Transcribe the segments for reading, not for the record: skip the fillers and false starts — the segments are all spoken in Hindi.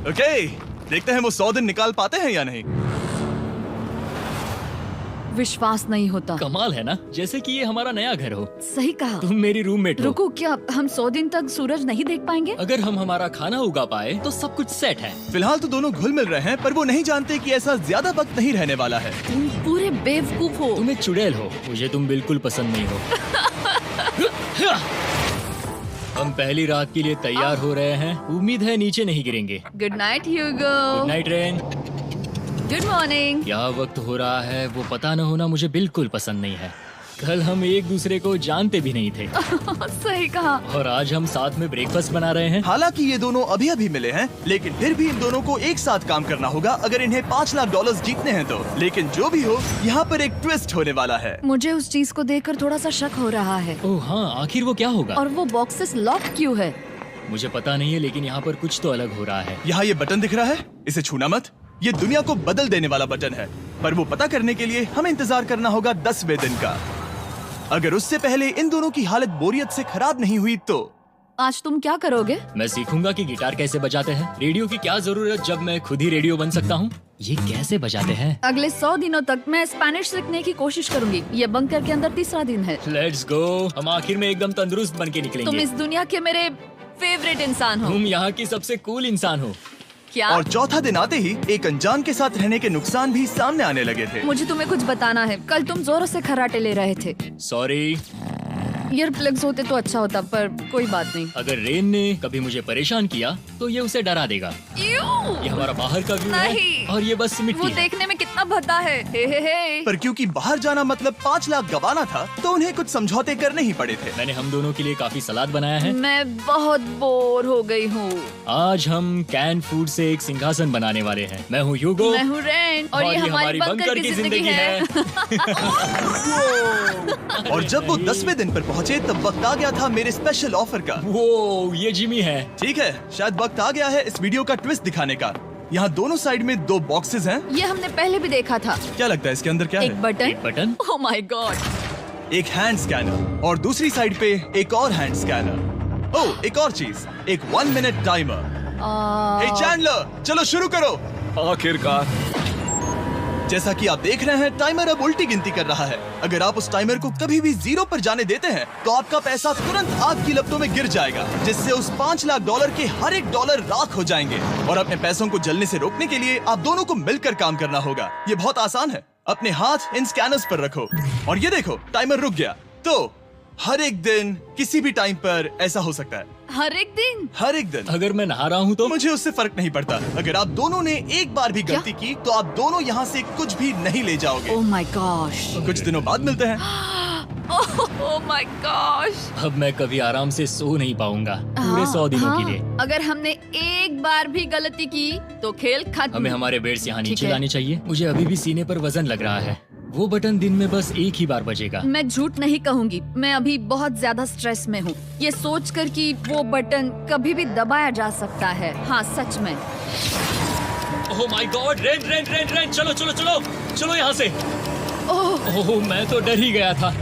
ओके, देखते हैं वो 100 दिन निकाल पाते हैं या नहीं। विश्वास नहीं होता। कमाल है ना, जैसे कि ये हमारा नया घर हो। सही कहा। तुम मेरी रूममेट हो। रुको, क्या हम 100 दिन तक सूरज नहीं देख पाएंगे? अगर हम हमारा खाना उगा पाए तो सब कुछ सेट है। फिलहाल तो दोनों घुल मिल रहे हैं, पर वो नहीं जानते कि ऐसा ज्यादा वक्त नहीं रहने वाला है। तुम पूरे बेवकूफ हो। तुम एक चुड़ैल हो, मुझे तुम बिल्कुल पसंद नहीं हो। हम पहली रात के लिए तैयार हो रहे हैं। उम्मीद है नीचे नहीं गिरेंगे। Good night Hugo. Good night Rain. Good morning. क्या वक्त हो रहा है वो पता न होना मुझे बिल्कुल पसंद नहीं है। कल हम एक दूसरे को जानते भी नहीं थे सही कहा। और आज हम साथ में ब्रेकफास्ट बना रहे हैं। हालांकि ये दोनों अभी अभी मिले हैं, लेकिन फिर भी इन दोनों को एक साथ काम करना होगा अगर इन्हें $5 लाख जीतने हैं तो। लेकिन जो भी हो, यहाँ पर एक ट्विस्ट होने वाला है। मुझे उस चीज को देखकर थोड़ा सा शक हो रहा है। ओह हाँ, आखिर वो क्या होगा? और वो बॉक्सेस लॉक क्यों है? मुझे पता नहीं है, लेकिन यहाँ पर कुछ तो अलग हो रहा है। यहाँ ये बटन दिख रहा है, इसे छूना मत। ये दुनिया को बदल देने वाला बटन है, पर वो पता करने के लिए हमें इंतजार करना होगा 10वें दिन का। अगर उससे पहले इन दोनों की हालत बोरियत से खराब नहीं हुई तो आज तुम क्या करोगे? मैं सीखूंगा कि गिटार कैसे बजाते हैं। रेडियो की क्या जरूरत जब मैं खुद ही रेडियो बन सकता हूँ। ये कैसे बजाते हैं? अगले 100 दिनों तक मैं स्पेनिश सीखने की कोशिश करूंगी। ये बंकर के अंदर तीसरा दिन है। Let's go. हम आखिर में एकदम तंदुरुस्त बन के निकलेंगे। तुम इस दुनिया के मेरे फेवरेट इंसान हो। तुम यहाँ की सबसे कूल इंसान हो। क्या? और चौथा दिन आते ही एक अनजान के साथ रहने के नुकसान भी सामने आने लगे थे। मुझे तुम्हें कुछ बताना है। कल तुम जोरों से खर्राटे ले रहे थे। सॉरी। ईयर प्लग्स होते तो अच्छा होता, पर कोई बात नहीं। अगर रेन ने कभी मुझे परेशान किया तो ये उसे डरा देगा। ये हमारा बाहर का व्यू है नहीं। और ये बस मिट्टी वो है। देखने में कितना भद्दा है। हे। पर क्योंकि बाहर जाना मतलब 5 लाख गवाना था, तो उन्हें कुछ समझौते करने ही पड़े थे। मैंने हम दोनों के लिए काफी सलाद बनाया है। मैं बहुत बोर हो गई हूँ। आज हम कैन फूड से एक सिंहासन बनाने वाले हैं। मैं हूँ ह्यूगो। मैं हूँ रेन और ये हमारी बंकर की जिंदगी है। और जब वो 10वें दिन पर पहुँचे तब वक्त आ गया था मेरे स्पेशल ऑफर का। वो ये जिमी है। ठीक है, शायद वक्त आ गया है इस वीडियो का ट्विस्ट दिखाने का। यहाँ दोनों साइड में 2 बॉक्सेस हैं। ये हमने पहले भी देखा था। क्या लगता है इसके अंदर क्या एक है? Button. Button. Oh my God. एक हैंड स्कैनर और दूसरी साइड पे एक और हैंड स्कैनर। ओह, एक और चीज, एक 1 मिनट टाइमर। हे चैंडलर, चलो शुरू करो। आखिरकार। जैसा कि आप देख रहे हैं, टाइमर अब उल्टी गिनती कर रहा है। अगर आप उस टाइमर को कभी भी 0 पर जाने देते हैं, तो आपका पैसा तुरंत आग की लपटों में गिर जाएगा, जिससे उस $5 लाख के हर एक डॉलर राख हो जाएंगे। और अपने पैसों को जलने से रोकने के लिए आप दोनों को मिलकर काम करना होगा। ये बहुत आसान है। अपने हाथ इन स्कैनर्स पर रखो और ये देखो, टाइमर रुक गया। तो हर एक दिन किसी भी टाइम पर ऐसा हो सकता है। हर एक दिन? हर एक दिन। अगर मैं नहा रहा हूँ तो मुझे उससे फर्क नहीं पड़ता। अगर आप दोनों ने एक बार भी गलती की तो आप दोनों यहाँ से कुछ भी नहीं ले जाओगे। Oh my gosh. कुछ दिनों बाद मिलते हैं। Oh my gosh. अब मैं कभी आराम से सो नहीं पाऊंगा पूरे 100 दिनों के लिए। अगर हमने एक बार भी गलती की तो खेल खत्म। हमें हमारे बेड्स यहाँ ठीक नीचे है। लाने चाहिए। मुझे अभी भी सीने पर वजन लग रहा है। वो बटन दिन में बस एक ही बार बजेगा। मैं झूठ नहीं कहूंगी, मैं अभी बहुत ज्यादा स्ट्रेस में हूँ, ये सोचकर कि वो बटन कभी भी दबाया जा सकता है। हाँ सच में। ओह my God, rain rain rain rain, चलो चलो चलो चलो यहाँ से। ओह मैं तो डर ही गया था।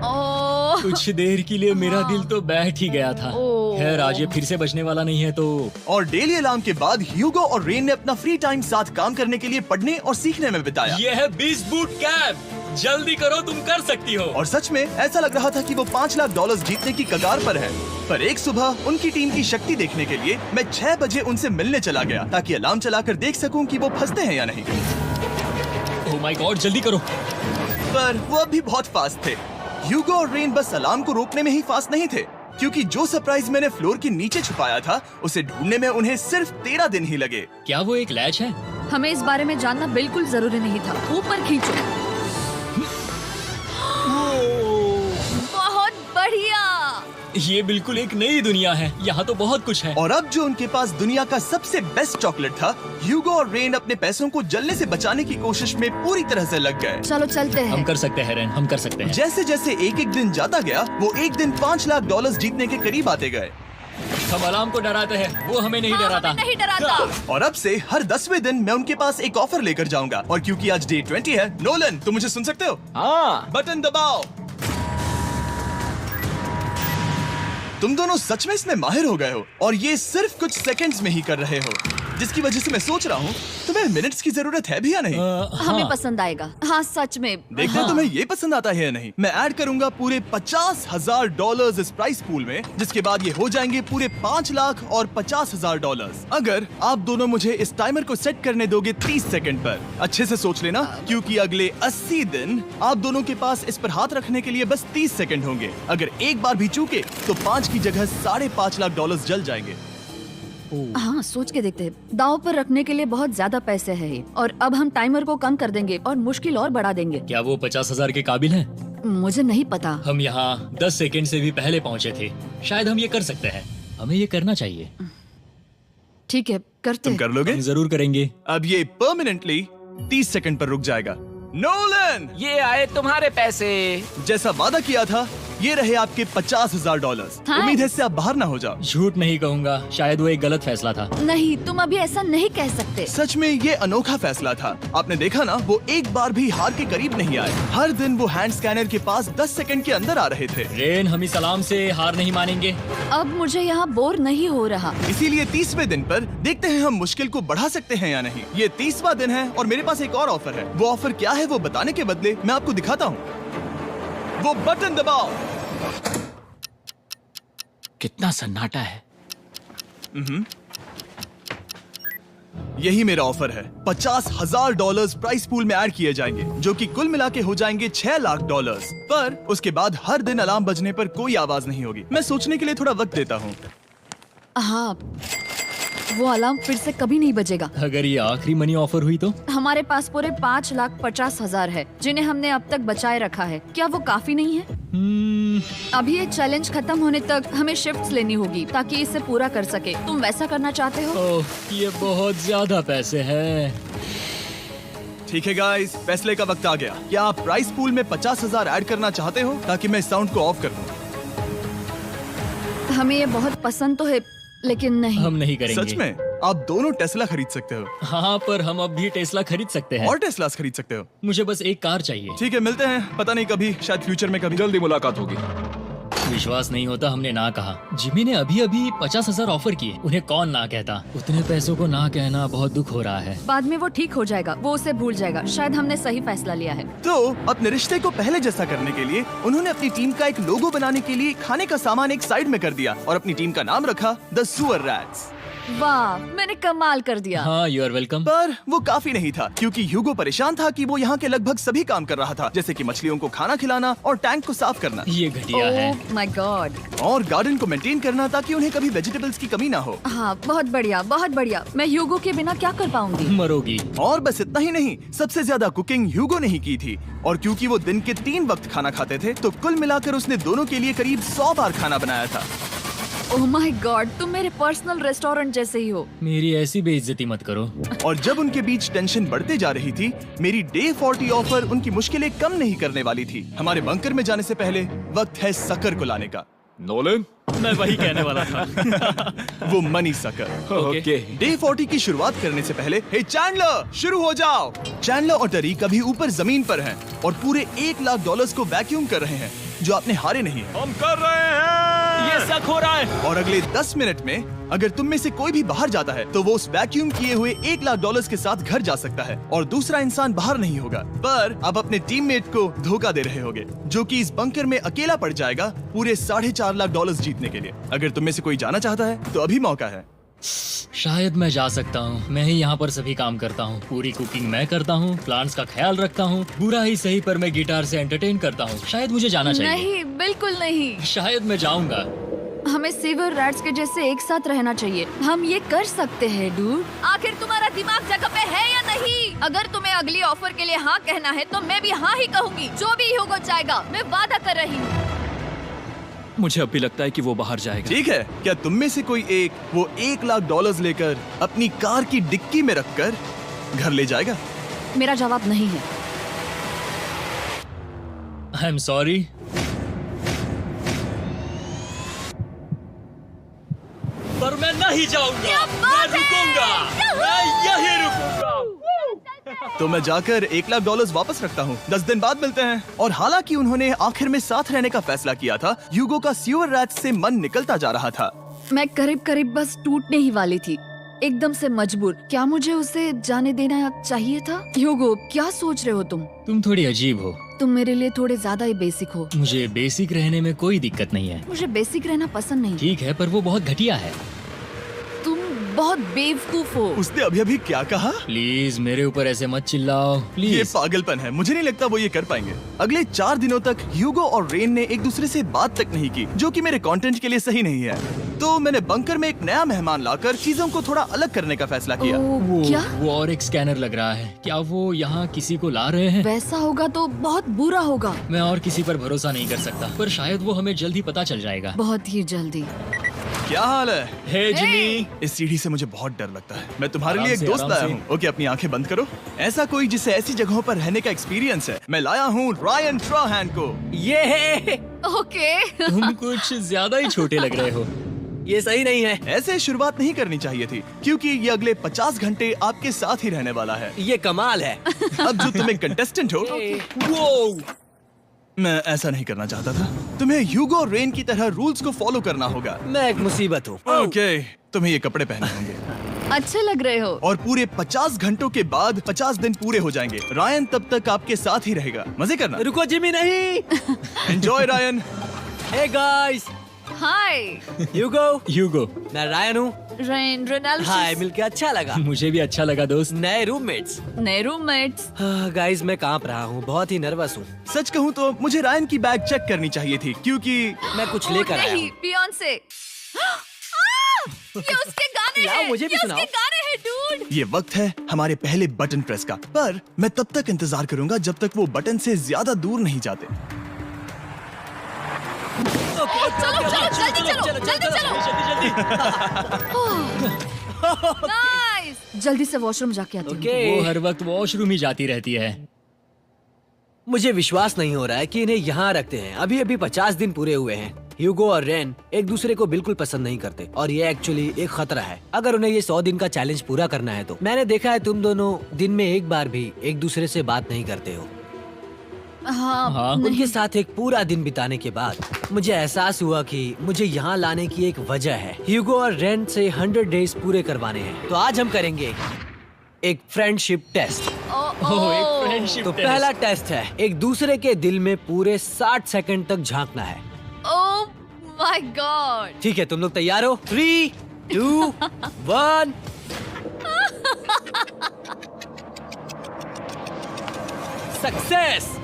ओह कुछ देर के लिए मेरा दिल तो बैठ ही गया था। ओह। खैर आज ये फिर से बचने वाला नहीं है तो। और डेली अलार्म के बाद ह्यूगो और रेन ने अपना फ्री टाइम साथ काम करने के लिए पढ़ने और सीखने में बिताया। ये है 20 बूट कैम्प। जल्दी करो, तुम कर सकती हो। और सच में ऐसा लग रहा था कि वो $5 लाख जीतने की कगार पर है। पर एक सुबह उनकी टीम की शक्ति देखने के लिए मैं 6 बजे उनसे मिलने चला गया, ताकि अलार्म चलाकर देख सकूं कि वो फंसते हैं या नहीं। ओह माय गॉड, जल्दी करो। पर वो अब भी बहुत फास्ट थे। ह्यूगो और रेन बस अलार्म को रोकने में ही फास्ट नहीं थे, क्योंकि जो सरप्राइज मैंने फ्लोर के नीचे छुपाया था, उसे ढूंढने में उन्हें सिर्फ 13 दिन ही लगे। क्या वो एक लैच है? हमें इस बारे में जानना बिल्कुल जरूरी नहीं था। ऊपर खींचो। बहुत बढ़िया। ये बिल्कुल एक नई दुनिया है। यहाँ तो बहुत कुछ है। और अब जो उनके पास दुनिया का सबसे बेस्ट चॉकलेट था, ह्यूगो और रेन अपने पैसों को जलने से बचाने की कोशिश में पूरी तरह से लग गए। चलो चलते हम हैं। कर सकते हैं रेन, हम कर सकते हैं। जैसे जैसे एक एक दिन जाता गया, वो एक दिन $5 लाख जीतने के करीब आते गए। हम अलार्म को डराते हैं, वो हमें नहीं हाँ, डराता। हमें नहीं डराता। और अब से हर 10वें दिन मैं उनके पास एक ऑफर लेकर जाऊंगा। और क्योंकि आज डे 20 है, नोलन तुम मुझे सुन सकते हो? हाँ। बटन दबाओ। तुम दोनों सच में इसमें माहिर हो गए हो और ये सिर्फ कुछ सेकंड्स में ही कर रहे हो, जिसकी वजह से मैं सोच रहा हूँ तुम्हें मिनट्स की जरूरत है भी या नहीं। हमें पसंद आएगा। हाँ सच में। देखते हैं तुम्हें ये पसंद आता है या नहीं। मैं ऐड करूंगा पूरे $50,000 इस प्राइस पूल में, जिसके बाद ये हो जाएंगे पूरे 5 लाख और $50,000 अगर आप दोनों मुझे इस टाइमर को सेट करने दोगे 30 सेकंड पर। अच्छे से सोच लेना, क्योंकि अगले 80 दिन आप दोनों के पास इस पर हाथ रखने के लिए बस 30 सेकंड होंगे। अगर एक बार भी चूके तो 5 की जगह $5.5 लाख जल जाएंगे। हाँ सोच के देखते हैं। दांव पर रखने के लिए बहुत ज्यादा पैसे है ये, और अब हम टाइमर को कम कर देंगे और मुश्किल और बढ़ा देंगे। क्या वो 50,000 के काबिल हैं? मुझे नहीं पता। हम यहाँ 10 सेकंड से भी पहले पहुँचे थे। शायद हम ये कर सकते हैं। हमें ये करना चाहिए। ठीक है करते तुम हैं। कर लोगे? हम जरूर करेंगे। अब ये परमानेंटली 30 सेकंड पर रुक जाएगा। नोलन, ये आए तुम्हारे पैसे। जैसा वादा किया था, ये रहे आपके $50,000। हाँ। उम्मीद है इससे आप बाहर ना हो जाओ। झूठ नहीं कहूँगा, शायद वो एक गलत फैसला था। नहीं, तुम अभी ऐसा नहीं कह सकते। सच में ये अनोखा फैसला था। आपने देखा ना, वो एक बार भी हार के करीब नहीं आए। हर दिन वो हैंड स्कैनर के पास 10 सेकंड के अंदर आ रहे थे। रेन, हम इस सलाम से हार नहीं मानेंगे। अब मुझे यहाँ बोर नहीं हो रहा। इसीलिए 30वें दिन पर देखते हैं हम मुश्किल को बढ़ा सकते हैं या नहीं। ये 30वां दिन है और मेरे पास एक और ऑफर है। वो ऑफर क्या है वो बताने के बदले मैं आपको दिखाता हूँ। वो बटन दबाओ। कितना सन्नाटा है। यही मेरा ऑफर है। $50,000 प्राइस पूल में ऐड किए जाएंगे, जो कि कुल मिला के हो जाएंगे $6 लाख। पर उसके बाद हर दिन अलार्म बजने पर कोई आवाज नहीं होगी। मैं सोचने के लिए थोड़ा वक्त देता हूँ। हाँ, वो अलार्म फिर से कभी नहीं बजेगा। अगर ये आखिरी मनी ऑफर हुई तो? हमारे पास पूरे 5,50,000 है, जिन्हें हमने अब तक बचाए रखा है। क्या वो काफी नहीं है? अभी ये चैलेंज खत्म होने तक हमें शिफ्ट्स लेनी होगी ताकि इसे पूरा कर सके। तुम वैसा करना चाहते हो? ओह, ये बहुत ज्यादा पैसे हैं। ठीक है गाइस, फैसले का वक्त आ गया। क्या आप प्राइस पूल में 50,000 ऐड करना चाहते हो ताकि मैं साउंड को ऑफ कर दूं? हमें ये बहुत पसंद तो है, लेकिन नहीं। हम नहीं करेंगे। सच में? आप दोनों टेस्ला खरीद सकते हो। हाँ, पर हम अब भी टेस्ला खरीद सकते हैं। और टेस्लास खरीद सकते हो। मुझे बस एक कार चाहिए। ठीक है, मिलते हैं। पता नहीं कभी, शायद फ्यूचर में कभी। जल्दी मुलाकात होगी। विश्वास नहीं होता हमने ना कहा। जिमी ने अभी अभी 50,000 ऑफर किए। उन्हें कौन ना कहता। उतने पैसों को ना कहना बहुत दुख हो रहा है। बाद में वो ठीक हो जाएगा, वो उसे भूल जाएगा। शायद हमने सही फैसला लिया है। तो अपने रिश्ते को पहले जैसा करने के लिए उन्होंने अपनी टीम का एक लोगो बनाने के लिए खाने का सामान एक साइड में कर दिया और अपनी टीम का नाम रखा द सुअर रैट्स। वाह, मैंने कमाल कर दिया। हाँ, यू आर वेलकम। पर वो काफी नहीं था, क्योंकि ह्यूगो परेशान था कि वो यहाँ के लगभग सभी काम कर रहा था, जैसे कि मछलियों को खाना खिलाना और टैंक को साफ करना ये घटिया है। ओह माय गॉड। और गार्डन को मेंटेन करना ताकि उन्हें कभी वेजिटेबल्स की कमी ना हो। हाँ, बहुत बढ़िया, बहुत बढ़िया। मैं ह्यूगो के बिना क्या कर पाऊंगी? मरोगी। और बस इतना ही नहीं, सबसे ज्यादा कुकिंग ह्यूगो ने ही की थी। और क्योंकि वो दिन के 3 वक्त खाना खाते थे, तो कुल मिलाकर उसने दोनों के लिए करीब 100 बार खाना बनाया था। ओह माय गॉड, तुम मेरे पर्सनल रेस्टोरेंट जैसे ही हो। मेरी ऐसी बेइज्जती मत करो। और जब उनके बीच टेंशन बढ़ते जा रही थी, मेरी डे 40 ऑफर उनकी मुश्किलें कम नहीं करने वाली थी। हमारे बंकर में जाने से पहले वक्त है सकर को लाने का। नोलन, मैं वही कहने वाला था। वो मनी सकर। ओके। डे 40 की शुरुआत करने से पहले, हे चैंडलर, शुरू हो जाओ। चैंडलर और टरीक अभी ऊपर जमीन पर हैं और पूरे $1 लाख को वैक्यूम कर रहे हैं, जो आपने हारे नहीं है। हम कर रहे हैं। ये शक हो रहा है। और अगले 10 मिनट में अगर तुम में से कोई भी बाहर जाता है, तो वो उस वैक्यूम किए हुए $1 लाख के साथ घर जा सकता है और दूसरा इंसान बाहर नहीं होगा। पर आप अपने टीममेट को धोखा दे रहे होगे, जो कि इस बंकर में अकेला पड़ जाएगा पूरे $4.5 लाख जीतने के लिए। अगर तुम में से कोई जाना चाहता है, तो अभी मौका है। शायद मैं जा सकता हूँ। मैं ही यहाँ पर सभी काम करता हूँ। पूरी कुकिंग मैं करता हूँ, प्लांट्स का ख्याल रखता हूँ। बुरा ही सही, पर मैं गिटार से एंटरटेन करता हूँ। शायद मुझे जाना चाहिए। नहीं, बिल्कुल नहीं। शायद मैं जाऊंगा। हमें सीवर रैट्स के जैसे एक साथ रहना चाहिए। हम ये कर सकते हैं डूड। आखिर तुम्हारा दिमाग जगह पे है या नहीं? अगर तुम्हें अगली ऑफर के लिए हाँ कहना है, तो मैं भी हाँ ही कहूँगी। जो भी होगा जाएगा, मैं वादा कर रही हूँ। मुझे अब भी लगता है कि वो बाहर जाएगा। ठीक है, क्या तुम में से कोई एक वो $1 लाख लेकर अपनी कार की डिक्की में रखकर घर ले जाएगा? मेरा जवाब नहीं है। I am sorry. पर मैं नहीं जाऊंगा। मैं रुकूंगा। मैं यही रुकूंगा। तो मैं जाकर $1,00,000 वापस रखता हूँ। 10 दिन बाद मिलते हैं। और हालांकि उन्होंने आखिर में साथ रहने का फैसला किया था, ह्यूगो का सीवर रैट्स से मन निकलता जा रहा था। मैं करीब करीब बस टूटने ही वाली थी, एकदम से मजबूर। क्या मुझे उसे जाने देना चाहिए था? ह्यूगो, क्या सोच रहे हो तुम थोड़ी अजीब हो। तुम मेरे लिए थोड़े ज्यादा ही बेसिक हो। मुझे बेसिक रहने में कोई दिक्कत नहीं है। मुझे बेसिक रहना पसंद नहीं। ठीक है, पर वो बहुत घटिया है। तुम बहुत बेवकूफ हो। उसने अभी अभी क्या कहा? प्लीज मेरे ऊपर ऐसे मत चिल्लाओ, ये प्लीज। पागलपन है। मुझे नहीं लगता वो ये कर पाएंगे। अगले 4 दिनों तक ह्यूगो और रेन ने एक दूसरे से बात तक नहीं की, जो कि मेरे कंटेंट के लिए सही नहीं है। तो मैंने बंकर में एक नया मेहमान लाकर चीजों को थोड़ा अलग करने का फैसला किया। ओ, क्या? वो और एक स्कैनर लग रहा है। क्या वो यहाँ किसी को ला रहे हैं? वैसा होगा तो बहुत बुरा होगा। मैं और किसी पर भरोसा नहीं कर सकता, पर शायद वो हमें जल्द ही पता चल जाएगा। बहुत ही जल्दी। क्या हाल है? हे जिमी। इस सीढ़ी से मुझे बहुत डर लगता है। मैं तुम्हारे आराम लिए एक से, दोस्त आराम लाया से। हूँ। ओके, अपनी आंखें बंद करो। ऐसा कोई जिसे ऐसी जगहों पर रहने का एक्सपीरियंस है। मैं लाया हूँ रायन ट्राहैन को। ये है। ओके। तुम कुछ ज्यादा ही छोटे लग रहे हो। ये सही नहीं है। ऐसे शुरुआत नहीं करनी चाहिए थी, क्योंकि ये अगले 50 घंटे आपके साथ ही रहने वाला है। ये कमाल है। अब जो तुम एक कंटेस्टेंट हो, वो मैं ऐसा नहीं करना चाहता था। तुम्हें ह्यूगो और रेन की तरह रूल्स को फॉलो करना होगा। मैं एक मुसीबत हूँ। ओके, तुम्हें ये कपड़े पहनने होंगे। अच्छे लग रहे हो। और पूरे 50 घंटों के बाद 50 दिन पूरे हो जाएंगे। रायन तब तक आपके साथ ही रहेगा। मजे करना। रुको जिमी, नहीं। Enjoy Ryan. हे गाइस, हाय ह्यूगो, ह्यूगो, मैं रायन हूँ। Rain Reginald. हाय, मिलके अच्छा लगा। मुझे भी अच्छा लगा दोस्त। नए रूममेट्स। नए रूममेट्स। गाइस, मैं कांप रहा हूँ, बहुत ही नर्वस हूँ। सच कहूँ तो मुझे रायन की बैग चेक करनी चाहिए थी, क्योंकि मैं कुछ लेकर आया नहीं, हूँ। बियॉन्से। ये उसके गाने लाओ, हैं। मुझे भी ये सुनाओ। उसके गाने हैं, डूड। ये वक्त है हमारे पहले बटन प्रेस का। पर मैं तब तक इंतजार करूंगा जब तक वो बटन से ज्यादा दूर नहीं जाते। चलो जल्दी नाइस। जल्दी से वॉशरूम जाके आती हूँ। वो हर वक्त वॉशरूम ही जाती रहती है। मुझे विश्वास नहीं हो रहा है कि इन्हें यहाँ रखते हैं। अभी अभी 50 दिन पूरे हुए हैं। ह्यूगो और रेन एक दूसरे को बिल्कुल पसंद नहीं करते और ये एक्चुअली एक खतरा है। अगर उन्हें ये 100 दिन का चैलेंज पूरा करना है तो। मैंने देखा है तुम दोनों दिन में एक बार भी एक दूसरे से बात नहीं करते हो। हाँ। उनके साथ एक पूरा दिन बिताने के बाद मुझे एहसास हुआ कि मुझे यहाँ लाने की एक वजह है। ह्यूगो और रेन से 100 डेज पूरे करवाने हैं। तो आज हम करेंगे एक फ्रेंडशिप टेस्ट। एक फ्रेंडशिप तो पहला टेस्ट है, एक दूसरे के दिल में पूरे 60 सेकंड तक झांकना है। ओह माय गॉड। ठीक है, तुम लोग तैयार हो? 3, 2, 1। सक्सेस।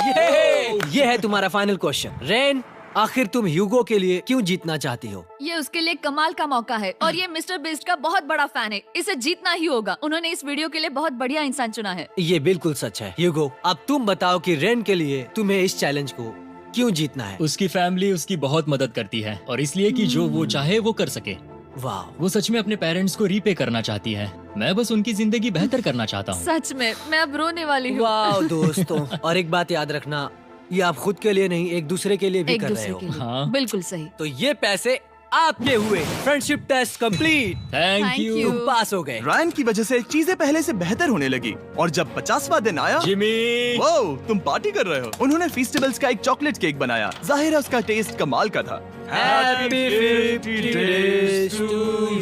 ये है तुम्हारा फाइनल क्वेश्चन। रेन, आखिर तुम ह्यूगो के लिए क्यों जीतना चाहती हो? ये उसके लिए कमाल का मौका है और ये मिस्टर बीस्ट का बहुत बड़ा फैन है। इसे जीतना ही होगा। उन्होंने इस वीडियो के लिए बहुत बढ़िया इंसान चुना है। ये बिल्कुल सच है। ह्यूगो, अब तुम बताओ कि रेन के लिए तुम्हें इस चैलेंज को क्यों जीतना है? उसकी फैमिली उसकी बहुत मदद करती है और इसलिए कि जो वो चाहे वो कर सके। वाह, वो सच में अपने पेरेंट्स को रीपे करना चाहती है। मैं बस उनकी जिंदगी बेहतर करना चाहता हूँ। सच में मैं अब रोने वाली हूँ। वाह दोस्तों। और एक बात याद रखना, ये आप खुद के लिए नहीं, एक दूसरे के लिए भी एक कर रहे दूसरे हो। के लिए। हाँ। बिल्कुल सही। तो ये पैसे आपके हुए। Friendship test complete. Thank Thank you you। तुम पास हो गए। रायन की वजह से चीजें पहले से बेहतर होने लगी। और जब 50वां दिन आया, जिमी। वाओ, तुम पार्टी कर रहे हो। उन्होंने फीस्टेबल्स का एक चॉकलेट केक बनाया। जाहिर है उसका टेस्ट कमाल का था। Happy 50 days to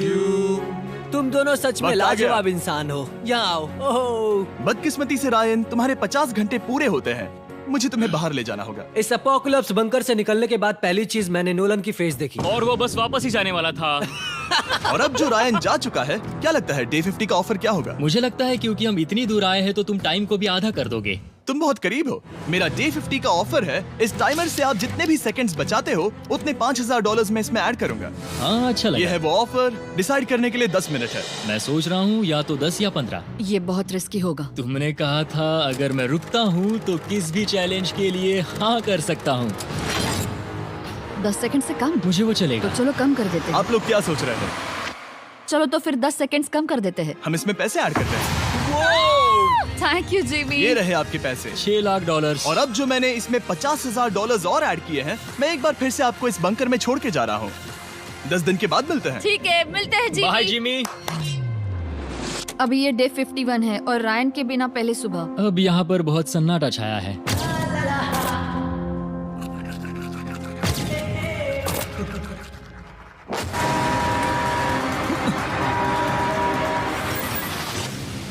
you। तुम दोनों सच में वक्त आ गया। लाजवाब इंसान हो। यहाँ आओ। ओह, बदकिस्मती से रायन, तुम्हारे 50 घंटे पूरे होते हैं। मुझे तुम्हें बाहर ले जाना होगा। इस अपोकलिप्स बंकर से निकलने के बाद पहली चीज मैंने नोलन की फेस देखी। और वो बस वापस ही जाने वाला था। और अब जो रायन जा चुका है, क्या लगता है डे 50 का ऑफर क्या होगा? मुझे लगता है क्योंकि हम इतनी दूर आए हैं तो तुम टाइम को भी आधा कर दोगे। तुम बहुत करीब हो। मेरा डे 50 का ऑफर है, इस टाइमर से आप जितने भी सेकंड्स बचाते हो उतने $5000 में इसमें ऐड करूंगा। हाँ, अच्छा ये लगा। है वो ऑफर। डिसाइड करने के लिए 10 मिनट है। मैं सोच रहा हूँ या तो 10 या 15। ये बहुत रिस्की होगा। तुमने कहा था अगर मैं रुकता हूँ तो किस भी चैलेंज के लिए हाँ कर सकता हूँ। 10 सेकंड से कम? मुझे वो तो चलेगा। चलो कम कर देते हैं। आप लोग क्या सोच रहे हैं? चलो तो फिर 10 सेकंड्स कम कर देते हैं। हम इसमें पैसे ऐड करते हैं। Thank you Jimmy. ये रहे आपके पैसे। $6,00,000। और अब जो मैंने इसमें $50,000 और ऐड किए हैं, मैं एक बार फिर से आपको इस बंकर में छोड़ के जा रहा हूँ। 10 दिन के बाद मिलते हैं। ठीक है, मिलते हैं बाय जिमी। जिमी। अभी ये डे 51 है और रायन के बिना पहले सुबह। अब यहाँ पर बहुत सन्नाटा छाया है।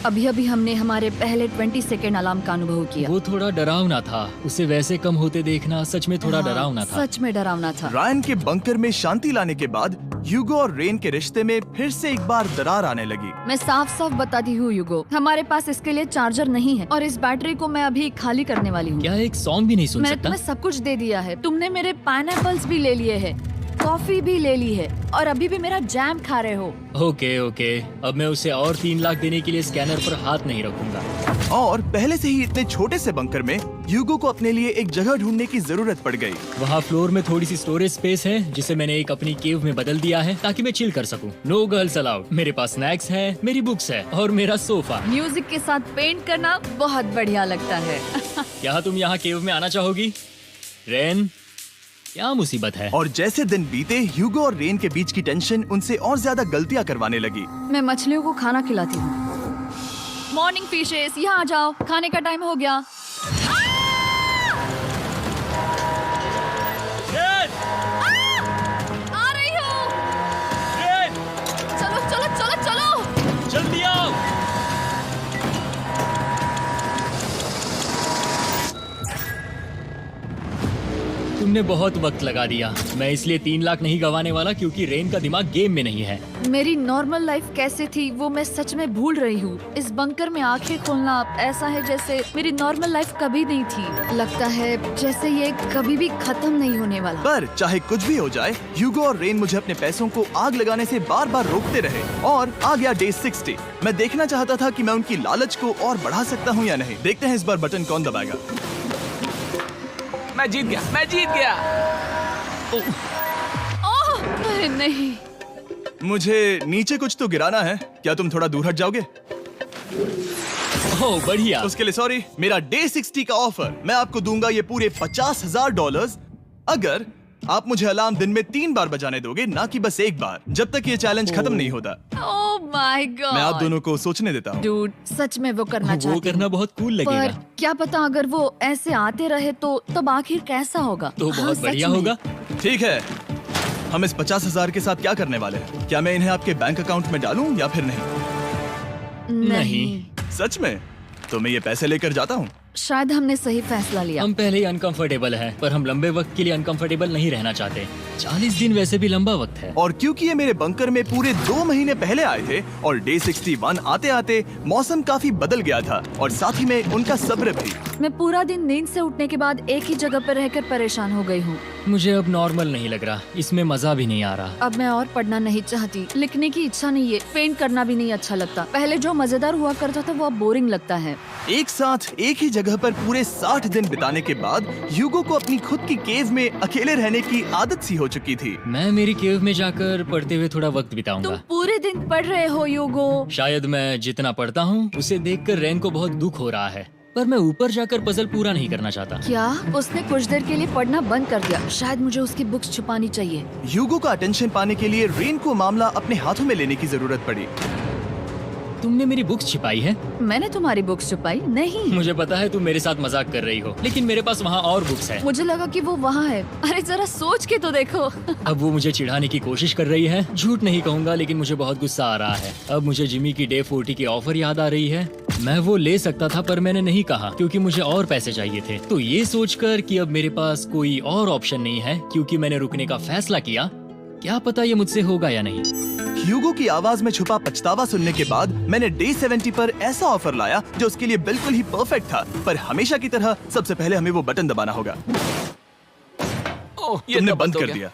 अभी अभी हमने हमारे पहले 20 सेकेंड अलार्म का अनुभव किया। वो थोड़ा डरावना था। उसे वैसे कम होते देखना सच में थोड़ा डरावना था। सच में डरावना था। रायन के बंकर में शांति लाने के बाद ह्यूगो और रेन के रिश्ते में फिर से एक बार दरार आने लगी। मैं साफ साफ बताती हूँ ह्यूगो, हमारे पास इसके लिए चार्जर नहीं है और इस बैटरी को मैं अभी खाली करने वाली हूँ। क्या एक सॉन्ग भी नहीं सुन मैंने सकता? तुम्हें सब कुछ दे दिया है। तुमने मेरे पाइनएप्पल्स भी ले लिए हैं, कॉफी भी ले ली है और अभी भी मेरा जैम खा रहे हो। ओके ओके, अब मैं उसे और 3 लाख देने के लिए स्कैनर पर हाथ नहीं रखूंगा। और पहले से ही इतने छोटे से बंकर में ह्यूगो को अपने लिए एक जगह ढूंढने की जरूरत पड़ गई। वहाँ फ्लोर में थोड़ी सी स्टोरेज स्पेस है जिसे मैंने एक अपनी केव में बदल दिया है ताकि मैं चिल कर सकूं। No girls allowed. मेरे पास स्नैक्स है, मेरी बुक्स है और मेरा सोफा। म्यूजिक के साथ पेंट करना बहुत बढ़िया लगता है। क्या तुम यहाँ केव में आना चाहोगी? रेन, क्या मुसीबत है? और जैसे दिन बीते ह्यूगो और रेन के बीच की टेंशन उनसे और ज्यादा गलतियां करवाने लगी। मैं मछलियों को खाना खिलाती हूँ। मॉर्निंग फिशेस, यहाँ आ जाओ, खाने का टाइम हो गया। आ रही हूँ। चलो चलो चलो चलो। जल्दी आओ। तुमने बहुत वक्त लगा दिया। मैं इसलिए 3 लाख नहीं गंवाने वाला क्योंकि रेन का दिमाग गेम में नहीं है। मेरी नॉर्मल लाइफ कैसे थी वो मैं सच में भूल रही हूँ। इस बंकर में आंखें खोलना ऐसा है जैसे मेरी नॉर्मल लाइफ कभी नहीं थी। लगता है जैसे ये कभी भी खत्म नहीं होने वाला। पर चाहे कुछ भी हो जाए, ह्यूगो और रेन मुझे अपने पैसों को आग लगाने से बार बार रोकते रहे और आ गया डे 60। मैं देखना चाहता था कि मैं उनकी लालच को और बढ़ा सकता हूँ या नहीं। देखते हैं इस बार बटन कौन दबाएगा। मैं जीत गया। ओह, अरे नहीं। मुझे नीचे कुछ तो गिराना है। क्या तुम थोड़ा दूर हट जाओगे? ओह बढ़िया। उसके लिए सॉरी। मेरा डे 60 का ऑफर, मैं आपको दूंगा ये पूरे $50,000 अगर आप मुझे अलार्म दिन में 3 बार बजाने दोगे, ना कि बस 1 बार, जब तक ये चैलेंज खत्म नहीं होता। ओह माय गॉड। मैं आप दोनों को सोचने देता हूँ। डूड, सच में वो करना वो चाहती करना हूँ। बहुत कूल लगेगा। पर क्या पता अगर वो ऐसे आते रहे तो तब आखिर कैसा होगा? तो हाँ, बहुत सच बढ़िया में। होगा। ठीक है, हम इस 50,000 के साथ क्या करने वाले हैं? क्या मैं इन्हें आपके बैंक अकाउंट में डालूं या फिर नहीं? नहीं। सच में? तो मैं ये पैसे लेकर जाता हूँ। शायद हमने सही फैसला लिया। हम पहले ही अनकंफर्टेबल हैं, पर हम लंबे वक्त के लिए अनकंफर्टेबल नहीं रहना चाहते। 40 दिन वैसे भी लंबा वक्त है। और क्योंकि ये मेरे बंकर में पूरे 2 महीने पहले आए थे और डे 61 आते आते मौसम काफी बदल गया था और साथ ही में उनका सब्र भी। मैं पूरा दिन नींद से उठने के बाद एक ही जगह पर रहकर परेशान हो गई हूँ। मुझे अब नॉर्मल नहीं लग रहा, इसमें मजा भी नहीं आ रहा। अब मैं और पढ़ना नहीं चाहती, लिखने की इच्छा नहीं है, पेंट करना भी नहीं अच्छा लगता। पहले जो मजेदार हुआ करता था वो अब बोरिंग लगता है। एक साथ एक ही जगह पर पूरे 60 दिन बिताने के बाद ह्यूगो को अपनी खुद की केव में अकेले रहने की आदत सी हो चुकी थी। मैं मेरी केव में जाकर पढ़ते हुए थोड़ा वक्त तुम बिताऊंगा। पूरे दिन पढ़ रहे हो ह्यूगो। शायद मैं जितना पढ़ता हूँ उसे देखकर रेन को बहुत दुख हो रहा है, पर मैं ऊपर जाकर पजल पूरा नहीं करना चाहता। क्या उसने कुछ देर के लिए पढ़ना बंद कर दिया? शायद मुझे उसकी बुक्स छुपानी चाहिए। ह्यूगो का अटेंशन पाने के लिए रेन को मामला अपने हाथों में लेने की जरूरत पड़ी। तुमने मेरी बुक्स छिपाई है? मैंने तुम्हारी बुक्स छुपाई नहीं। मुझे पता है तुम मेरे साथ मजाक कर रही हो, लेकिन मेरे पास वहाँ और बुक्स है। मुझे लगा कि वो वहाँ है। अरे जरा सोच के तो देखो। अब वो मुझे चिढ़ाने की कोशिश कर रही है। झूठ नहीं कहूंगा, लेकिन मुझे बहुत गुस्सा आ रहा है। अब मुझे जिमी की डे 40 की ऑफर याद आ रही है। मैं वो ले सकता था पर मैंने नहीं कहा क्योंकि मुझे और पैसे चाहिए थे। तो ये सोचकर कि अब मेरे पास कोई और ऑप्शन नहीं है क्योंकि मैंने रुकने का फैसला किया, क्या पता ये मुझसे होगा या नहीं। ह्यूगो की आवाज में छुपा पछतावा सुनने के बाद मैंने डे 70 पर ऐसा ऑफर लाया जो उसके लिए बिल्कुल ही परफेक्ट था। पर हमेशा की तरह सबसे पहले हमें वो बटन दबाना होगा। ओह, ये तुमने तो बंद हो कर गया। दिया।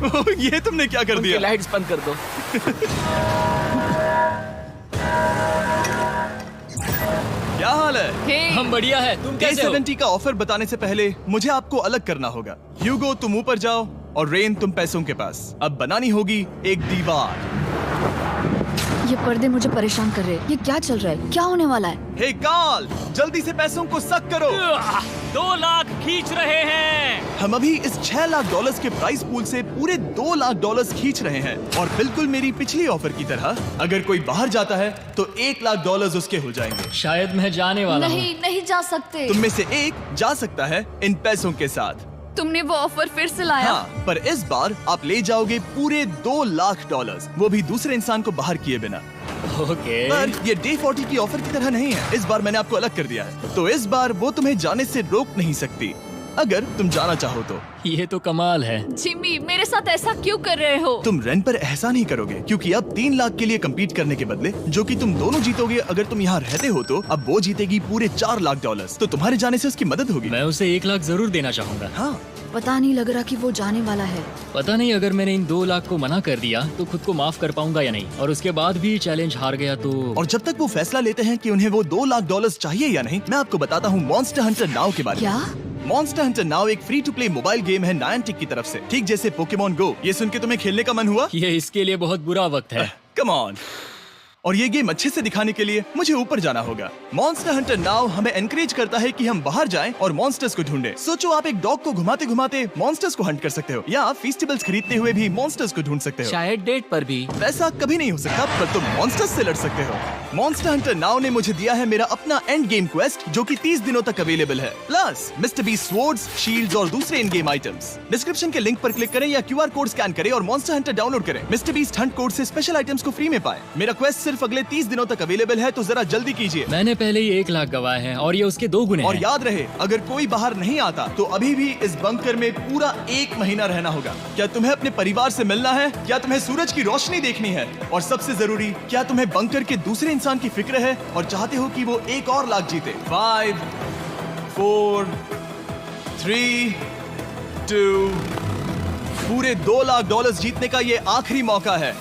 ओह, ये तुमने क्या कर उनकी दिया? लाइट्स बंद कर दो। क्या हाल है? हम बढ़िया है, तुम डे कैसे हो? 70 का ऑफर बताने से पहले मुझे आपको अलग करना होगा। ह्यूगो तुम ऊपर जाओ और रेन तुम पैसों के पास। अब बनानी होगी एक दीवार। ये पर्दे मुझे परेशान कर रहे हैं। ये क्या चल रहा है? क्या होने वाला है? हे कार्ल, जल्दी से पैसों को सक करो। 2 लाख खींच रहे हैं। हम अभी इस $6 लाख के प्राइस पूल से पूरे $2 लाख खींच रहे हैं और बिल्कुल मेरी पिछली ऑफर की तरह अगर कोई बाहर जाता है तो $1 लाख उसके हो जाएंगे। शायद मैं जाने वाला हूँ। नहीं जा सकते। तुम में से एक जा सकता है इन पैसों के साथ। तुमने वो ऑफर फिर से लाया? हाँ, पर इस बार आप ले जाओगे पूरे $2 लाख, वो भी दूसरे इंसान को बाहर किए बिना। ओके। पर ये डे 40 की ऑफर की तरह नहीं है। इस बार मैंने आपको अलग कर दिया है, तो इस बार वो तुम्हें जाने से रोक नहीं सकती अगर तुम जाना चाहो तो। ये तो कमाल है। जिमी, मेरे साथ ऐसा क्यों कर रहे हो? तुम रेन पर एहसान ही करोगे क्योंकि अब 3 लाख के लिए कम्पीट करने के बदले जो कि तुम दोनों जीतोगे अगर तुम यहाँ रहते हो, तो अब वो जीतेगी पूरे $4 लाख। तो तुम्हारे जाने से उसकी मदद होगी। मैं उसे 1 लाख जरूर देना चाहूंगा। हाँ, पता नहीं लग रहा कि वो जाने वाला है। पता नहीं अगर मैंने इन 2 लाख को मना कर दिया तो खुद को माफ कर पाऊंगा या नहीं, और उसके बाद भी चैलेंज हार गया तो। और जब तक वो फैसला लेते हैं कि उन्हें वो $2 लाख चाहिए या नहीं, मैं आपको बताता हूँ मॉन्स्टर हंटर नाउ के बारे में। क्या? मॉन्स्टर हंटर नाउ एक free to play mobile game है नायंटिक की तरफ से, ठीक जैसे पोकेमॉन गो। ये सुन के तुम्हें खेलने का मन हुआ? ये इसके लिए बहुत बुरा वक्त है। Come on. और ये गेम अच्छे से दिखाने के लिए मुझे ऊपर जाना होगा। मॉन्स्टर हंटर नाउ हमें एनकरेज करता है कि हम बाहर जाएं और मॉन्स्टर्स को ढूंढें। सोचो, आप एक डॉग को घुमाते घुमाते मॉन्स्टर्स को हंट कर सकते हो, या फेस्टिवल्स खरीदते हुए भी मॉन्स्टर्स को ढूंढ सकते हो। शायद डेट पर भी। वैसा कभी नहीं हो सकता, पर तुम मॉन्स्टर्स से लड़ सकते हो। मॉन्स्टर हंटर नाउ ने मुझे दिया है मेरा अपना एंड गेम क्वेस्ट, जो कि 30 दिनों तक अवेलेबल है, plus mister beast swords, shields और दूसरे इन गेम आइटम्स। डिस्क्रिप्शन के लिंक पर क्लिक करें या QR कोड स्कैन करें और मॉन्स्टर हंटर डाउनलोड करें। मिस्टर बीस्ट हंट कोड से स्पेशल आइटम्स को फ्री में पाएं। मेरा क्वेस्ट सिर्फ अगले 30 दिनों तक अवेलेबल है, तो जरा जल्दी कीजिए। मैंने पहले ही 1 लाख गवाए हैं और ये उसके 2 गुने और हैं। याद रहे, अगर कोई बाहर नहीं आता तो अभी भी इस बंकर में पूरा 1 महीना रहना होगा। क्या तुम्हें अपने परिवार से मिलना है? क्या तुम्हें सूरज की रोशनी देखनी है? और सबसे जरूरी, क्या तुम्हें बंकर के दूसरे इंसान की फिक्र है और चाहते हो कि वो एक और लाख जीते? 5, 4, 3, 2, पूरे $2 लाख जीतने का ये आखिरी मौका है।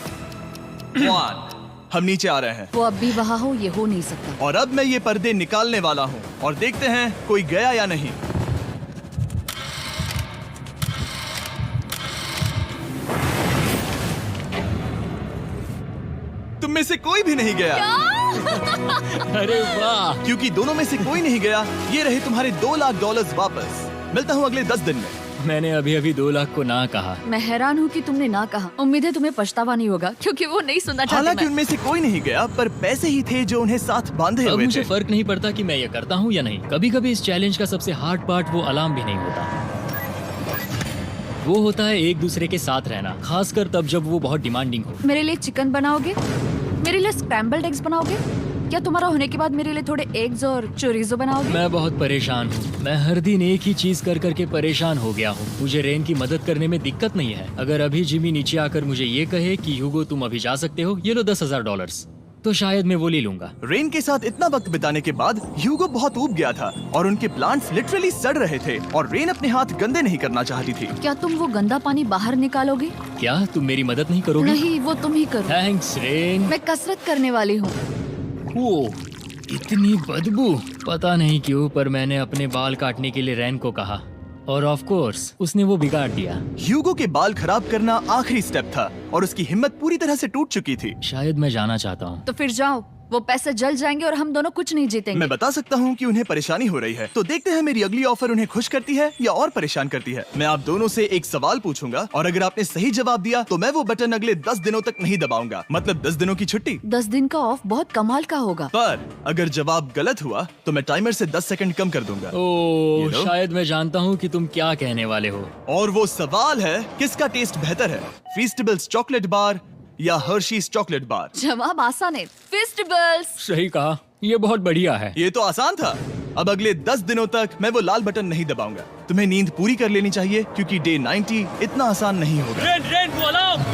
1, हम नीचे आ रहे हैं वो अब भी वहाँ हो, ये हो नहीं सकता। और अब मैं ये पर्दे निकालने वाला हूँ और देखते हैं कोई गया या नहीं। तुम में से कोई भी नहीं गया। अरे वाह। क्योंकि दोनों में से कोई नहीं गया, ये रहे तुम्हारे $2 लाख वापस। मिलता हूँ अगले 10 दिन में। मैंने अभी अभी 2 लाख को ना कहा। मैं हैरान हूँ कि तुमने ना कहा। उम्मीद है तुम्हें पछतावा नहीं होगा, क्योंकि वो नहीं सुनना चाहते। हालांकि मैं। उनमें से कोई नहीं गया, पर पैसे ही थे जो उन्हें साथ बांधे अब हुए मुझे थे। फर्क नहीं पड़ता कि मैं ये करता हूँ या नहीं। कभी कभी इस चैलेंज का सबसे हार्ड पार्ट वो अलार्म भी नहीं होता, वो होता है एक दूसरे के साथ रहना, खासकर तब जब वो बहुत डिमांडिंग हो। मेरे लिए चिकन बनाओगे? मेरे लिए स्क्रैम्बल्ड एग्स बनाओगे? क्या तुम्हारा होने के बाद मेरे लिए थोड़े एग्स और चोरिजो बनाओगे? मैं बहुत परेशान हूँ। मैं हर दिन एक ही चीज कर करके परेशान हो गया हूँ। मुझे रेन की मदद करने में दिक्कत नहीं है। अगर अभी जिमी नीचे आकर मुझे ये कहे कि ह्यूगो तुम अभी जा सकते हो, ये लो $10,000, तो शायद मैं वो ले लूंगा। रेन के साथ इतना वक्त बिताने के बाद ह्यूगो बहुत ऊब गया था और उनके प्लांट्स लिटरली सड़ रहे थे और रेन अपने हाथ गंदे नहीं करना चाहती थी। क्या तुम वो गंदा पानी बाहर निकालोगे? क्या तुम मेरी मदद नहीं करोगी? नहीं, वो तुम ही करो। Thanks rain. मैं कसरत करने वाली हूँ। वो इतनी बदबू। पता नहीं क्यों, पर मैंने अपने बाल काटने के लिए रेन को कहा और ऑफ कोर्स उसने वो बिगाड़ दिया। ह्यूगो के बाल खराब करना आखिरी स्टेप था और उसकी हिम्मत पूरी तरह से टूट चुकी थी। शायद मैं जाना चाहता हूँ। तो फिर जाओ, वो पैसे जल जाएंगे और हम दोनों कुछ नहीं जीतेंगे। मैं बता सकता हूँ कि उन्हें परेशानी हो रही है, तो देखते हैं मेरी अगली ऑफर उन्हें खुश करती है या और परेशान करती है। मैं आप दोनों से एक सवाल पूछूंगा और अगर आपने सही जवाब दिया तो मैं वो बटन अगले 10 दिनों तक नहीं दबाऊंगा, मतलब 10 दिनों की छुट्टी। 10 दिन का ऑफ बहुत कमाल का होगा। पर अगर जवाब गलत हुआ तो मैं टाइमर से 10 सेकंड कम कर दूंगा। ओह, You know? शायद मैं जानता हूँ कि तुम क्या कहने वाले हो। और वो सवाल है, किसका टेस्ट बेहतर है, फीस्टेबल्स चॉकलेट बार या हर्शीज चॉकलेट बार? जवाब आसान है, फेस्टिवल्स। सही कहा, ये बहुत बढ़िया है। ये तो आसान था। अब अगले 10 दिनों तक मैं वो लाल बटन नहीं दबाऊंगा। तुम्हें नींद पूरी कर लेनी चाहिए क्योंकि डे 90 इतना आसान नहीं होगा। रेन को अलार्म।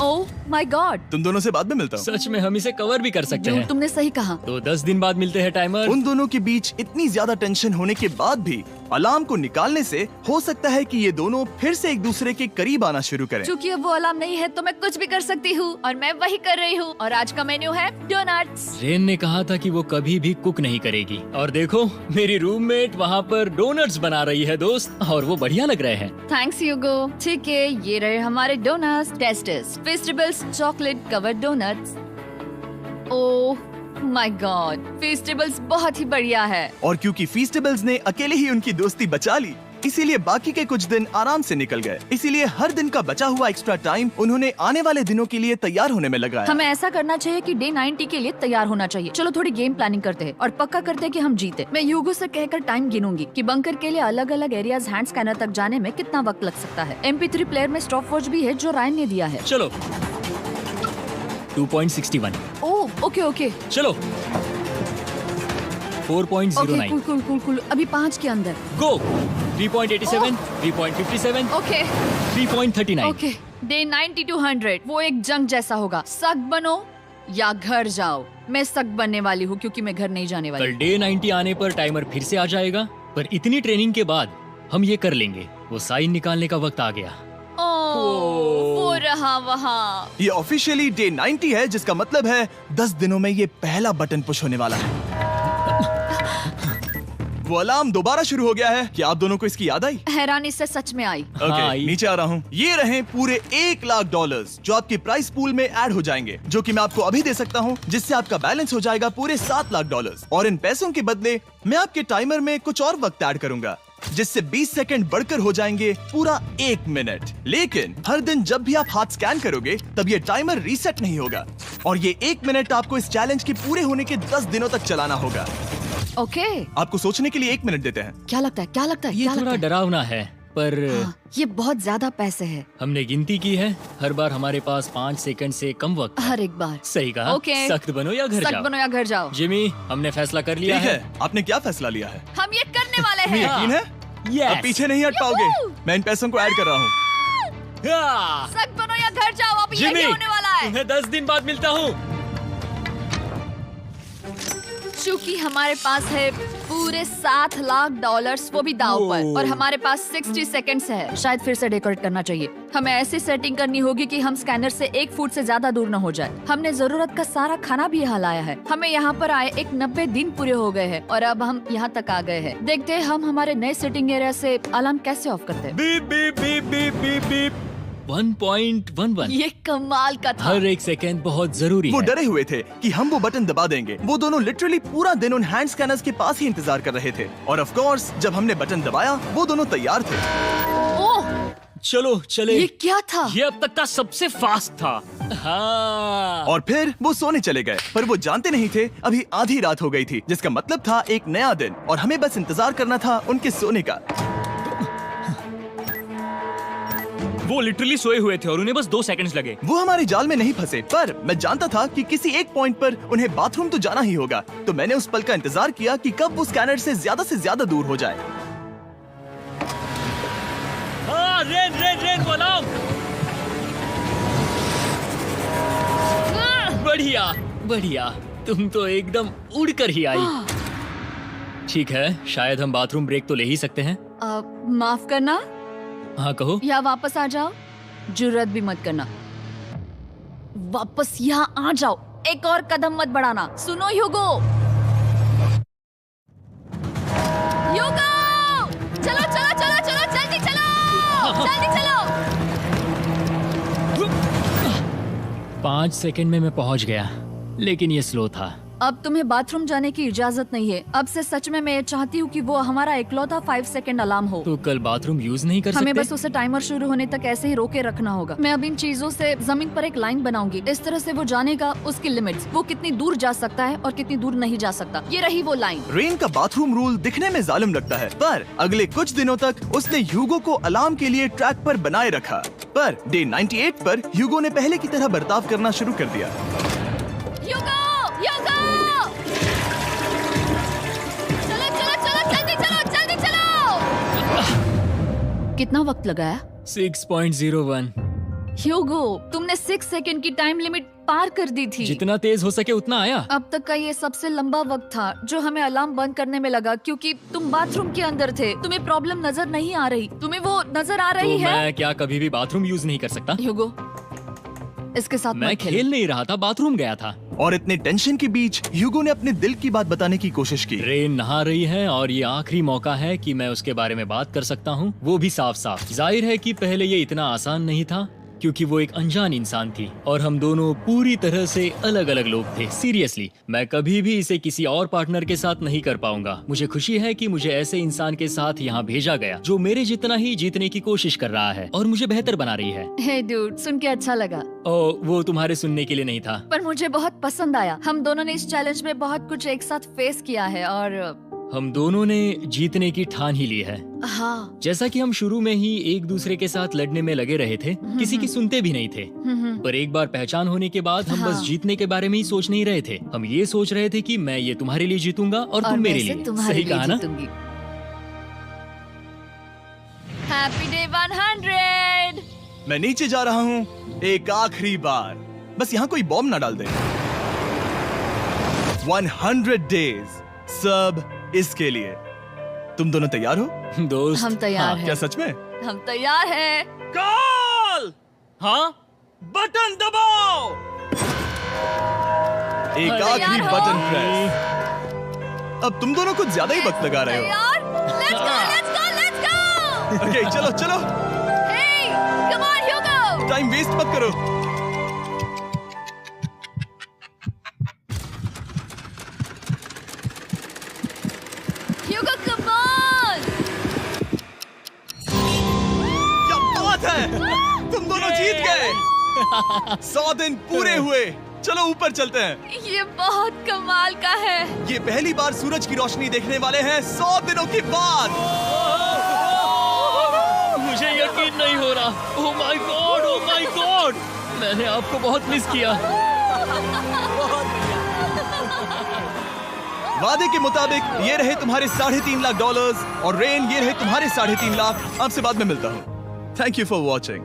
Oh my God. तुम दोनों से बाद में मिलता हूँ। सच में हम इसे कवर भी कर सकते हैं। तुमने सही कहा। तो 10 दिन बाद मिलते हैं टाइमर। उन दोनों के बीच इतनी ज्यादा टेंशन होने के बाद भी अलार्म को निकालने से हो सकता है कि ये दोनों फिर से एक दूसरे के करीब आना शुरू करें। क्योंकि अब वो अलार्म नहीं है तो मैं कुछ भी कर सकती हूँ और मैं वही कर रही हूँ। और आज का मेन्यू है डोनट्स। रेन ने कहा था कि वो कभी भी कुक नहीं करेगी और देखो मेरी रूममेट वहाँ पर डोनट्स बना रही है दोस्त, और वो बढ़िया लग रहे हैं। Thanks Hugo. ठीक है, ये रहे हमारे donuts. Tasters festivals chocolate covered donuts. Oh my god, festivals बहुत ही बढ़िया है। और क्योंकि फीस्टेबल्स ने अकेले ही उनकी दोस्ती बचा ली, इसीलिए बाकी के कुछ दिन आराम से निकल गए। इसीलिए हर दिन का बचा हुआ एक्स्ट्रा टाइम उन्होंने आने वाले दिनों के लिए तैयार होने में लगाया। हमें ऐसा करना चाहिए कि डे 90 के लिए तैयार होना चाहिए। चलो थोड़ी गेम प्लानिंग करते हैं और पक्का करते हैं कि हम जीते। मैं ह्यूगो से कहकर टाइम गिनूंगी कि बंकर के लिए अलग अलग एरियाज हैंड स्कैनर तक जाने में कितना वक्त लग सकता है। MP3 प्लेयर में स्टॉप वॉच भी है जो रायन ने दिया है। चलो 2.61। ओह ओके ओके चलो 4.09। Cool cool cool cool. अभी 5 के अंदर। गो 3.87, 3.57, ओके 3.39। ओके। डे 90 to 100 वो एक जंग जैसा होगा। सख्त बनो या घर जाओ। मैं सख्त बनने वाली हूँ क्योंकि मैं घर नहीं जाने वाली। कल डे 90 आने पर टाइमर फिर से आ जाएगा, पर इतनी ट्रेनिंग के बाद हम ये कर लेंगे। वो साइन निकालने का वक्त आ गया। वो रहा वहाँ। ये ऑफिशियली डे 90 है, जिसका मतलब है 10 दिनों में ये पहला बटन पुश होने वाला है। वो अलार्म दोबारा शुरू हो गया है। क्या आप दोनों को इसकी याद आई? हैरानी से सच में आई। हाँ, नीचे आ रहा हूँ। ये रहे पूरे $1,00,000 जो आपके प्राइस पूल में ऐड हो जाएंगे, जो कि मैं आपको अभी दे सकता हूँ, जिससे आपका बैलेंस हो जाएगा पूरे $7,00,000। और इन पैसों के बदले मैं आपके टाइमर में कुछ और वक्त ऐड करूंगा, जिससे 20 सेकंड बढ़कर हो जाएंगे पूरा 1 मिनट। लेकिन हर दिन जब भी आप हाथ स्कैन करोगे तब ये टाइमर रीसेट नहीं होगा, और ये 1 मिनट आपको इस चैलेंज के पूरे होने के 10 दिनों तक चलाना होगा। ओके। आपको सोचने के लिए 1 मिनट देते हैं। क्या लगता है क्या लगता है ये क्या थोड़ा लगता है? डरावना है, पर हाँ, ये बहुत ज्यादा पैसे है हमने गिनती की है। हर बार हमारे पास 5 सेकंड से कम वक्त है। हर एक बार। सही कहा। ओके। सख्त बनो या घर सख्त जाओ। बनो या घर जाओ। जिमी, हमने फैसला कर लिया ठीक है। है, आपने क्या फैसला लिया है? हम ये करने वाले तुम्हें हैं। यकीन है? Yes. अब पीछे नहीं हट पाओगे। मैं इन पैसों को ऐड कर रहा हूँ। हाँ। सख्त बनो या घर जाओ। अब जिमी, यही होने वाला है। तुम्हें 10 दिन बाद मिलता हूँ। चूंकि हमारे पास है पूरे $7,00,000 वो भी दाव पर, और हमारे पास 60 सेकंड्स है। शायद फिर से डेकोरेट करना चाहिए। हमें ऐसी सेटिंग करनी होगी कि हम स्कैनर से 1 फुट से ज्यादा दूर न हो जाए। हमने जरूरत का सारा खाना भी यहाँ लाया है। हमें यहाँ पर आए 90 दिन पूरे हो गए हैं और अब हम यहाँ तक आ गए हैं। देखते हैं हम हमारे नए सेटिंग एरिया से अलार्म कैसे ऑफ करते हैं। Beep beep beep beep beep beep. 1.11। ये कमाल का था। हर एक सेकंड बहुत जरूरी वो है। डरे हुए थे कि हम वो बटन दबा देंगे। वो दोनों लिटरली पूरा दिन उन हैंड स्कैनर्स के पास ही इंतजार कर रहे थे। और ऑफ कोर्स जब हमने बटन दबाया वो दोनों तैयार थे। ओह, चलो चले। ये क्या था? ये अब तक का सबसे फास्ट था। हाँ। और फिर वो सोने चले गए, पर वो जानते नहीं थे अभी आधी रात हो गई थी, जिसका मतलब था एक नया दिन, और हमें बस इंतजार करना था उनके सोने का। वो लिटरली सोए हुए थे और उन्हें बस 2 सेकंड्स लगे। वो हमारे जाल में नहीं फंसे, पर मैं जानता था कि किसी एक पॉइंट पर उन्हें बाथरूम तो जाना ही होगा। तो मैंने उस पल का इंतजार किया कि कब वो स्कैनर से ज्यादा दूर हो जाए। हाँ, रेन रेन रेन बोलाओ। बढ़िया बढ़िया, तुम तो एकदम उड़कर ही आई। ठीक है, शायद हम बाथरूम ब्रेक तो ले ही सकते हैं। माफ करना हाँ कहो। या वापस आ जाओ। जुर्रत भी मत करना। वापस यहाँ आ जाओ। एक और कदम मत बढ़ाना। सुनो ह्यूगो। ह्यूगो, चलो चलो चलो चलो, जल्दी चलो जल्दी चलो। 5 सेकंड में मैं पहुंच गया, लेकिन ये स्लो था। अब तुम्हें बाथरूम जाने की इजाजत नहीं है। अब से सच में मैं चाहती हूँ कि वो हमारा इकलौता 5 सेकंड अलार्म हो। तो कल बाथरूम यूज नहीं कर सकते? हमें बस उसे टाइमर शुरू होने तक ऐसे ही रोके रखना होगा। मैं अब इन चीजों से जमीन पर एक लाइन बनाऊंगी। इस तरह से वो जानेगा उसकी लिमिट्स, वो कितनी दूर जा सकता है और कितनी दूर नहीं जा सकता। ये रही वो लाइन। रेन का बाथरूम रूल दिखने में जालिम लगता है, पर अगले कुछ दिनों तक उसने ह्यूगो को अलार्म के लिए ट्रैक पर बनाए रखा। पर डे 98 पर ह्यूगो ने पहले की तरह बर्ताव करना शुरू कर दिया। ह्यूगो, ह्यूगो! चलो चलो चलो, जल्दी चलो जल्दी चलो। कितना वक्त लगाया? 6.01। ह्यूगो, तुमने 6 सेकंड की टाइम लिमिट पार कर दी थी। जितना तेज हो सके उतना आया। अब तक का ये सबसे लंबा वक्त था जो हमें अलार्म बंद करने में लगा, क्योंकि तुम बाथरूम के अंदर थे। तुम्हें प्रॉब्लम नजर नहीं आ रही। तुम्हें वो नजर आ रही तो है? मैं क्या कभी भी बाथरूम यूज नहीं कर सकता? ह्यूगो, इसके साथ मैं मत खेलो। खेल नहीं रहा था, बाथरूम गया था। और इतने टेंशन के बीच ह्यूगो ने अपने दिल की बात बताने की कोशिश की। रेन नहा रही है और ये आखिरी मौका है कि मैं उसके बारे में बात कर सकता हूँ, वो भी साफ साफ। जाहिर है कि पहले ये इतना आसान नहीं था क्योंकि वो एक अनजान इंसान थी और हम दोनों पूरी तरह से अलग अलग लोग थे। सीरियसली, मैं कभी भी इसे किसी और पार्टनर के साथ नहीं कर पाऊंगा। मुझे खुशी है कि मुझे ऐसे इंसान के साथ यहाँ भेजा गया जो मेरे जितना ही जीतने की कोशिश कर रहा है और मुझे बेहतर बना रही है। हे डूड, सुन के अच्छा लगा, ओ, वो तुम्हारे सुनने के लिए नहीं था। पर मुझे बहुत पसंद आया। हम दोनों ने इस चैलेंज में बहुत कुछ एक साथ फेस किया है और हम दोनों ने जीतने की ठान ही ली है। हाँ। जैसा कि हम शुरू में ही एक दूसरे के साथ लड़ने में लगे रहे थे, किसी की सुनते भी नहीं थे। पर एक बार पहचान होने के बाद हम बस हाँ। जीतने के बारे में ही सोच नहीं रहे थे। हम ये सोच रहे थे कि मैं ये तुम्हारे लिए जीतूंगा और तुम मेरे मैं इसे लिए। तुम्हारे सही लिए कहा ना? जीतूंगी। Happy day 100। मैं नीचे जा रहा हूँ एक आखिरी बार, बस यहाँ कोई बॉम्ब ना डाल दे। 100 डेज, सब इसके लिए। तुम दोनों तैयार हो? दोस्त, हम तैयार हाँ, हैं। क्या सच में? हम तैयार हैं। कॉल। हाँ, बटन दबाओ। एक अरे आखिरी यार हो। Button press. अब तुम दोनों कुछ ज्यादा ही वक्त लगा रहे हो। तैयार? Let's go, let's go, let's go! Okay, चलो चलो, Hey, come on, Hugo! Time waste मत करो। Hugo, come on! क्या बात है, तुम दोनों जीत गए। 100 दिन पूरे हुए। चलो ऊपर चलते हैं। ये बहुत कमाल का है। ये पहली बार सूरज की रोशनी देखने वाले हैं 100 दिनों के बाद। मुझे यकीन नहीं हो रहा। ओह my God, oh my God, मैंने आपको बहुत मिस किया। वादे के मुताबिक ये रहे तुम्हारे $3.5 लाख और रेन ये रहे तुम्हारे $3.5 लाख। आपसे बाद में मिलता हूँ। Thank you for watching.